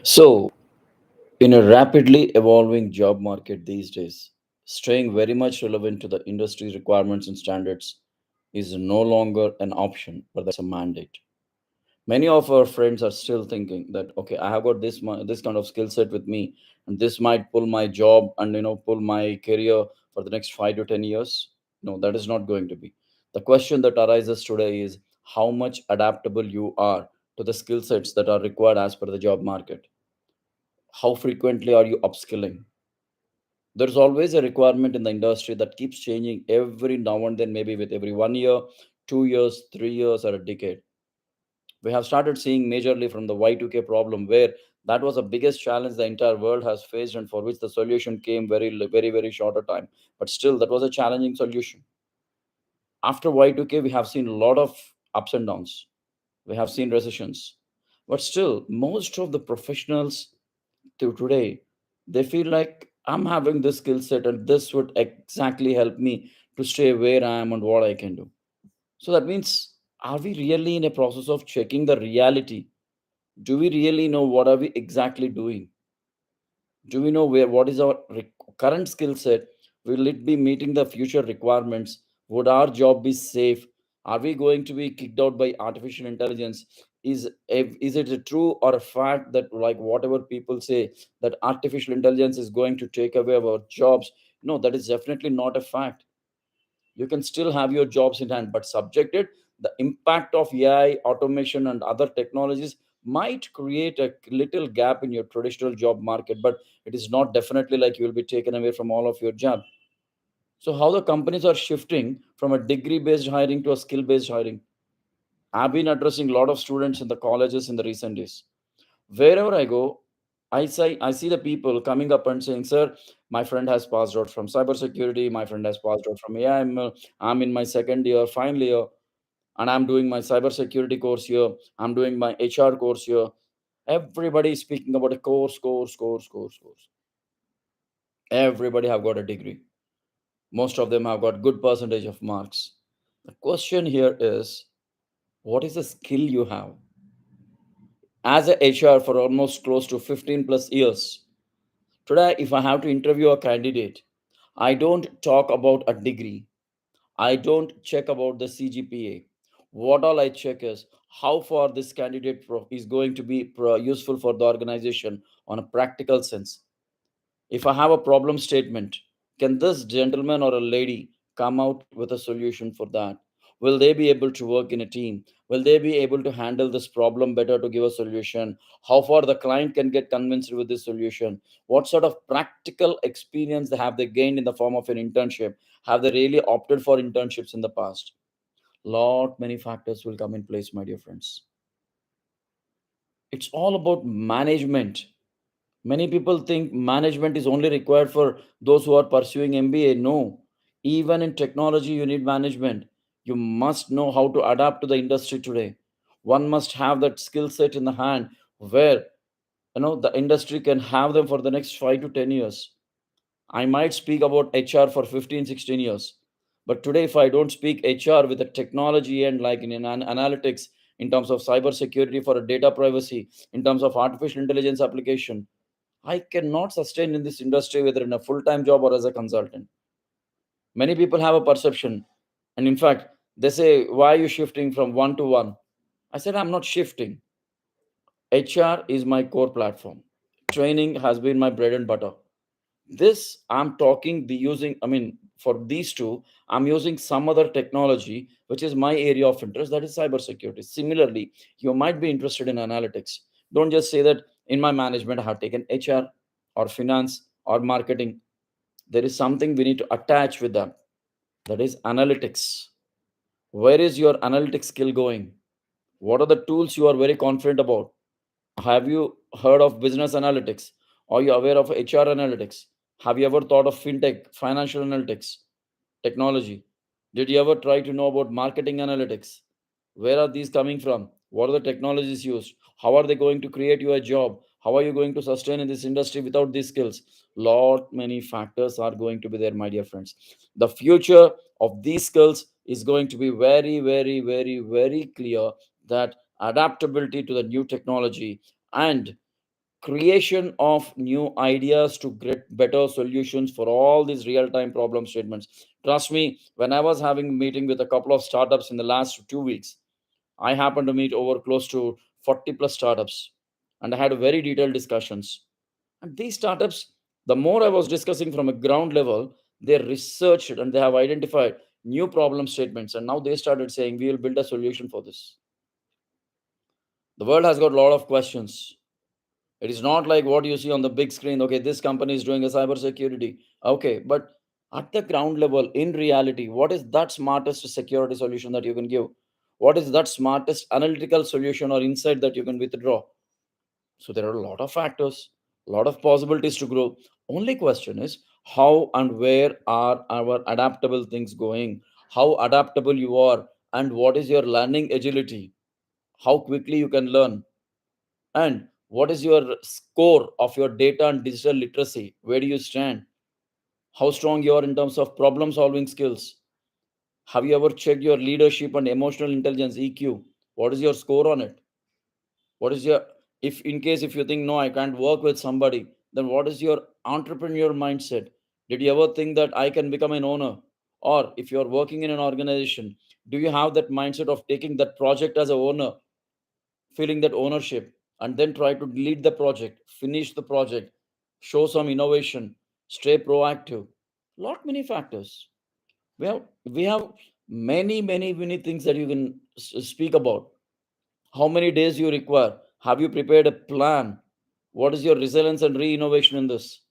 So, in a rapidly evolving job market these days, staying very much relevant to the industry requirements and standards is no longer an option, but that's a mandate. Many of our friends are still thinking that okay, I have got this kind of skill set with me, and this might pull my job and pull my career for the next 5 to 10 years. No, that is not going to be. The question that arises today is how much adaptable you are to the skill sets that are required as per the job market. How frequently are you upskilling? There's always a requirement in the industry that keeps changing every now and then, maybe with every 1 year, 2 years, 3 years, or a decade. We have started seeing majorly from the Y2K problem, where that was the biggest challenge the entire world has faced, and for which the solution came very shorter time. But still, that was a challenging solution. After Y2K, we have seen a lot of ups and downs. We have seen recessions. But still, most of the professionals to today, they feel like I'm having this skill set and this would exactly help me to stay where I am and what I can do. So that means, are we really in a process of checking the reality? Do we really know what are we exactly doing? Do we know where what is our current skill set? Will it be meeting the future requirements? Would our job be safe? Are we going to be kicked out by artificial intelligence? Is it a true or a fact that, like, whatever people say, that artificial intelligence is going to take away our jobs? No, that is definitely not a fact. You can still have your jobs in hand, but subjected, the impact of AI, automation, and other technologies might create a little gap in your traditional job market, but it is not definitely like you will be taken away from all of your job. So how the companies are shifting from a degree based hiring to a skill based hiring? I've been addressing a lot of students in the colleges in the recent days. Wherever I go, I see the people coming up and saying, "Sir, my friend has passed out from cybersecurity. My friend has passed out from AI. I'm in my second year, final year, and I'm doing my cybersecurity course here. I'm doing my HR course here." Everybody is speaking about a course. Everybody have got a degree. Most of them have got good percentage of marks. The question here is, what is the skill you have? As a HR for almost close to 15 plus years, today, if I have to interview a candidate, I don't talk about a degree. I don't check about the CGPA. What all I check is how far this candidate is going to be useful for the organization on a practical sense. If I have a problem statement, can this gentleman or a lady come out with a solution for that? Will they be able to work in a team? Will they be able to handle this problem better to give a solution? How far the client can get convinced with this solution? What sort of practical experience have they gained in the form of an internship? Have they really opted for internships in the past? Lot many factors will come in place, my dear friends. It's all about management. Many people think management is only required for those who are pursuing MBA. No, even in technology, you need management. You must know how to adapt to the industry today. One must have that skill set in the hand where the industry can have them for the next 5 to 10 years. I might speak about HR for 15, 16 years. But today, if I don't speak HR with the technology and like in analytics, in terms of cyber security for a data privacy, in terms of artificial intelligence application, I cannot sustain in this industry whether in a full-time job or as a consultant. Many people have a perception, and in fact, they say, "Why are you shifting from one to one?" I said, "I'm not shifting. HR is my core platform. Training has been my bread and butter. This I'm talking the using. I mean, for these two, I'm using some other technology which is my area of interest, that is cybersecurity. Similarly, you might be interested in analytics. Don't just say that in my management I have taken HR or finance or marketing. There is something we need to attach with them. That is analytics. Where is your analytics skill going? What are the tools you are very confident about? Have you heard of business analytics? Are you aware of HR analytics? Have you ever thought of fintech, financial analytics, technology? Did you ever try to know about marketing analytics? Where are these coming from? What are the technologies used? How are they going to create you a job? How are you going to sustain in this industry without these skills? Lot many factors are going to be there, my dear friends. The future of these skills is going to be very clear, that adaptability to the new technology and creation of new ideas to get better solutions for all these real time problem statements. Trust me, when I was having a meeting with a couple of startups in the last 2 weeks, I happened to meet over close to 40 plus startups, and I had very detailed discussions. And these startups, the more I was discussing from a ground level, they researched and they have identified new problem statements. And now they started saying, we will build a solution for this. The world has got a lot of questions. It is not like what you see on the big screen. Okay, this company is doing a cyber security. Okay, but at the ground level, in reality, what is that smartest security solution that you can give? What is that smartest analytical solution or insight that you can withdraw? So there are a lot of factors, a lot of possibilities to grow. Only question is how and where are our adaptable things going? How adaptable you are, and what is your learning agility? How quickly you can learn, and what is your score of your data and digital literacy? Where do you stand? How strong you are in terms of problem solving skills? Have you ever checked your leadership and emotional intelligence EQ? What is your score on it? What is your, if in case if you think no, I can't work with somebody, then what is your entrepreneur mindset? Did you ever think that I can become an owner? Or if you're working in an organization, do you have that mindset of taking that project as a owner, feeling that ownership, and then try to lead the project, finish the project, show some innovation, stay proactive? Lot many factors. We have many things that you can speak about. How many days you require? Have you prepared a plan? What is your resilience and re-innovation in this?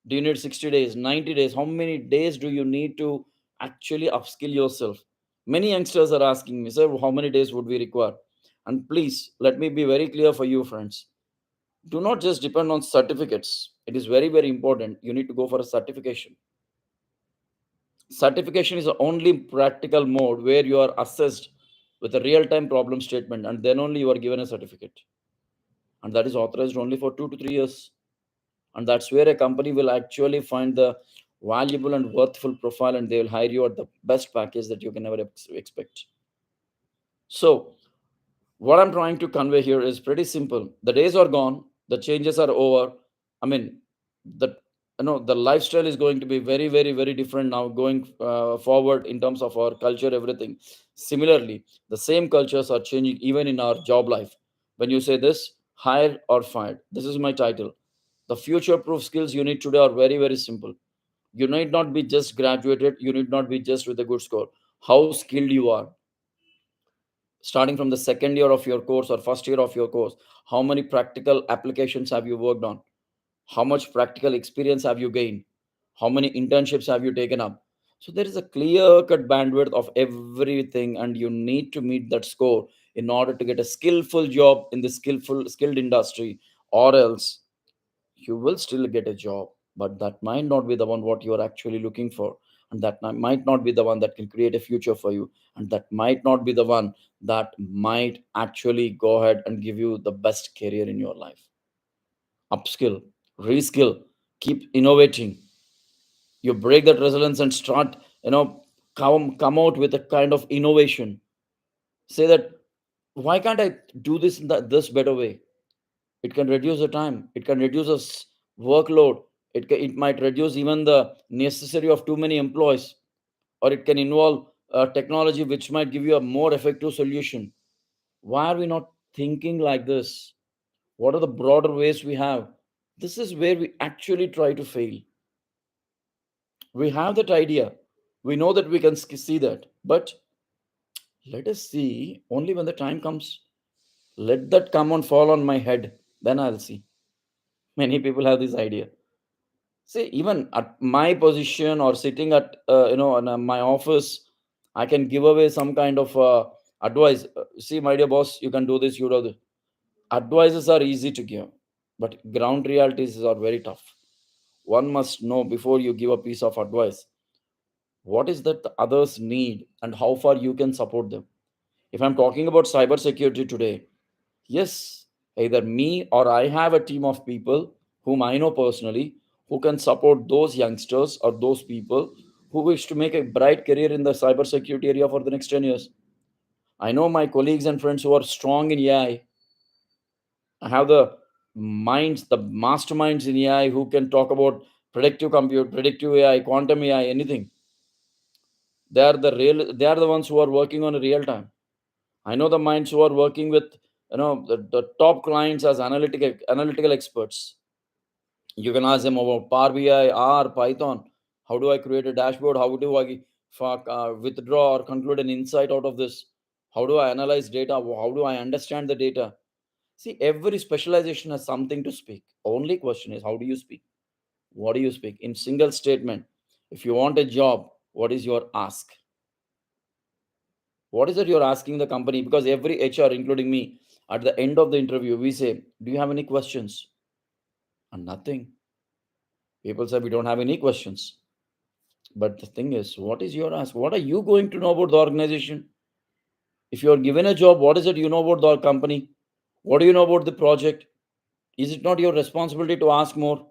Do you need 60 days, 90 days? How many days do you need to actually upskill yourself? Many youngsters are asking me, sir, how many days would we require? And please, let me be very clear for you, friends. Do not just depend on certificates. It is very important. You need to go for a certification. Certification is the only practical mode where you are assessed with a real time problem statement, and then only you are given a certificate. And that is authorized only for 2 to 3 years. And that's where a company will actually find the valuable and worthful profile, and they will hire you at the best package that you can ever expect. So what I'm trying to convey here is pretty simple. The days are gone, the changes are over. I mean, the the lifestyle is going to be very different now going forward in terms of our culture, everything. Similarly, the same cultures are changing even in our job life. When you say this, hire or fired, this is my title. The future proof skills you need today are very simple. You need not be just graduated, you need not be just with a good score. How skilled you are, starting from the second year of your course or first year of your course. How many practical applications have you worked on? How much practical experience have you gained? How many internships have you taken up? So there is a clear cut bandwidth of everything, and you need to meet that score in order to get a skillful job in the skilled industry. Or else you will still get a job, but that might not be the one what you are actually looking for, and that might not be the one that can create a future for you, and that might not be the one that might actually go ahead and give you the best career in your life. Upskill, reskill, keep innovating. You break that resilience and start, come out with a kind of innovation. Say that, why can't I do this in this better way? It can reduce the time, it can reduce the workload, it might reduce even the necessary of too many employees, or it can involve technology which might give you a more effective solution. Why are we not thinking like this? What are the broader ways we have? This is where we actually try to fail. We have that idea, we know that we can see that, but let us see only when the time comes. Let that come and fall on my head, then I'll see. Many people have this idea. See, even at my position or sitting at in my office, I can give away some kind of advice. See, my dear boss, you can do this, you do this. Advices are easy to give, but ground realities are very tough. One must know before you give a piece of advice what is that the others need and how far you can support them. If I'm talking about cybersecurity today, yes, either me or I have a team of people whom I know personally who can support those youngsters or those people who wish to make a bright career in the cybersecurity area for the next 10 years. I know my colleagues and friends who are strong in AI. I have the minds, the masterminds in AI who can talk about predictive compute, predictive AI, quantum AI, anything. They are the ones who are working on a real time. I know the minds who are working with, the top clients as analytical experts. You can ask them about Power BI, R, Python. How do I create a dashboard? How do I withdraw or conclude an insight out of this? How do I analyze data? How do I understand the data? See, every specialization has something to speak. Only question is, how do you speak? What do you speak? In single statement, if you want a job, what is your ask? What is it you're asking the company? Because every HR, including me, at the end of the interview, we say, do you have any questions? And nothing. People say, we don't have any questions. But the thing is, what is your ask? What are you going to know about the organization? If you're given a job, what is it you know about the company? What do you know about the project? Is it not your responsibility to ask more?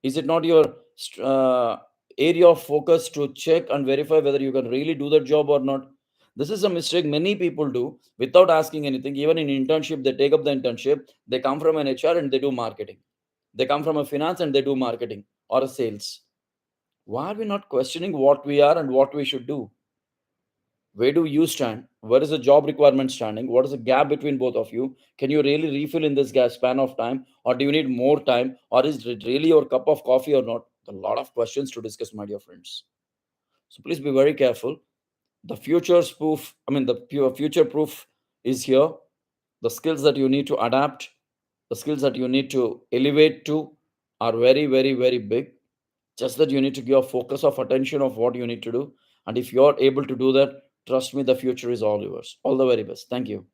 Is it not your uh, area of focus to check and verify whether you can really do that job or not? This is a mistake many people do without asking anything. Even in internship, they take up the internship, they come from an HR and they do marketing. They come from a finance and they do marketing or a sales. Why are we not questioning what we are and what we should do? Where do you stand? Where is the job requirement standing? What is the gap between both of you? Can you really refill in this gap span of time, or do you need more time, or is it really your cup of coffee or not? A lot of questions to discuss, my dear friends. So please be very careful. The future's proof, I mean, the pure future proof is here. The skills that you need to adapt, the skills that you need to elevate to are very, very, very big. Just that you need to give a focus of attention of what you need to do. And if you're able to do that, trust me, the future is all yours. All the very best. Thank you.